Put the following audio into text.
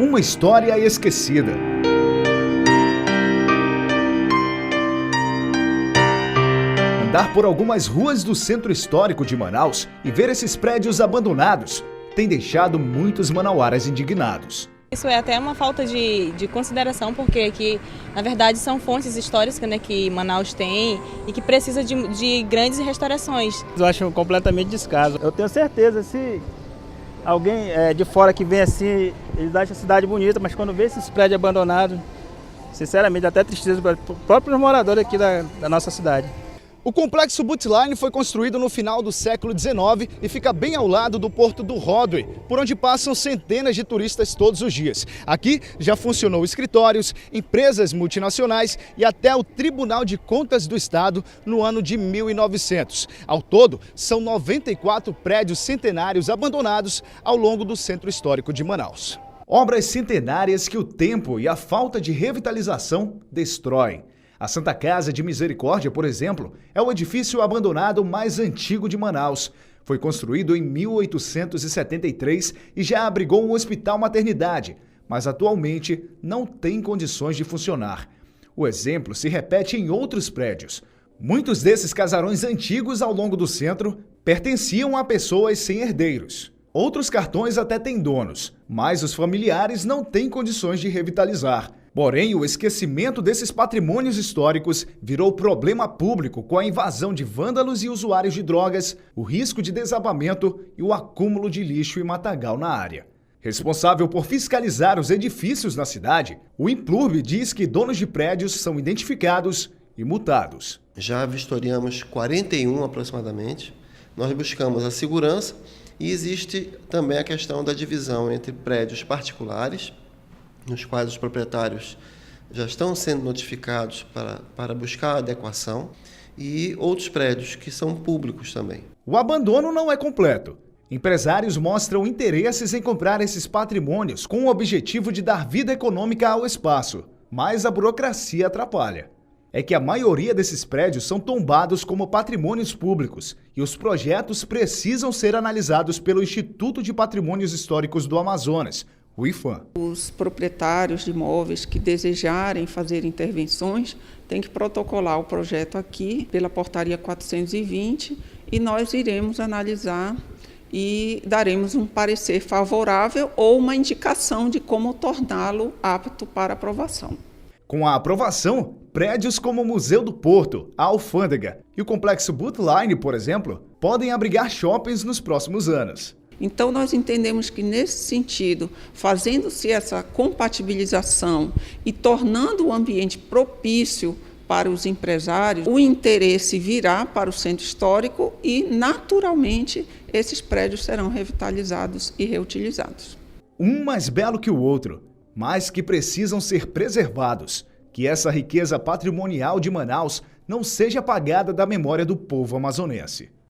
Uma história esquecida. Andar por algumas ruas do centro histórico de Manaus e ver esses prédios abandonados tem deixado muitos manauaras indignados. Isso é até uma falta de consideração, porque aqui, na verdade, são fontes históricas, né, que Manaus tem e que precisa de grandes restaurações. Eu acho completamente descaso. Eu tenho certeza, se alguém de fora que vem assim, eles acham a cidade bonita, mas quando vê esses prédios abandonados, sinceramente, dá até tristeza para os próprios moradores aqui da nossa cidade. O complexo Bootline foi construído no final do século XIX e fica bem ao lado do Porto do Rodway, por onde passam centenas de turistas todos os dias. Aqui já funcionou escritórios, empresas multinacionais e até o Tribunal de Contas do Estado no ano de 1900. Ao todo, são 94 prédios centenários abandonados ao longo do centro histórico de Manaus. Obras centenárias que o tempo e a falta de revitalização destroem. A Santa Casa de Misericórdia, por exemplo, é o edifício abandonado mais antigo de Manaus. Foi construído em 1873 e já abrigou um hospital-maternidade, mas atualmente não tem condições de funcionar. O exemplo se repete em outros prédios. Muitos desses casarões antigos ao longo do centro pertenciam a pessoas sem herdeiros. Outros cartões até têm donos, mas os familiares não têm condições de revitalizar. Porém, o esquecimento desses patrimônios históricos virou problema público com a invasão de vândalos e usuários de drogas, o risco de desabamento e o acúmulo de lixo e matagal na área. Responsável por fiscalizar os edifícios na cidade, o Implurb diz que donos de prédios são identificados e multados. Já vistoriamos 41 aproximadamente. Nós buscamos a segurança e existe também a questão da divisão entre prédios particulares, nos quais os proprietários já estão sendo notificados para buscar a adequação, e outros prédios que são públicos também. O abandono não é completo. Empresários mostram interesses em comprar esses patrimônios com o objetivo de dar vida econômica ao espaço, mas a burocracia atrapalha. É que a maioria desses prédios são tombados como patrimônios públicos e os projetos precisam ser analisados pelo Instituto de Patrimônios Históricos do Amazonas, o IPHAM. Os proprietários de imóveis que desejarem fazer intervenções têm que protocolar o projeto aqui pela portaria 420 e nós iremos analisar e daremos um parecer favorável ou uma indicação de como torná-lo apto para aprovação. Com a aprovação, prédios como o Museu do Porto, a Alfândega e o Complexo Bootline, por exemplo, podem abrigar shoppings nos próximos anos. Então, nós entendemos que, nesse sentido, fazendo-se essa compatibilização e tornando o ambiente propício para os empresários, o interesse virá para o centro histórico e, naturalmente, esses prédios serão revitalizados e reutilizados. Um mais belo que o outro, mas que precisam ser preservados. Que essa riqueza patrimonial de Manaus não seja apagada da memória do povo amazonense.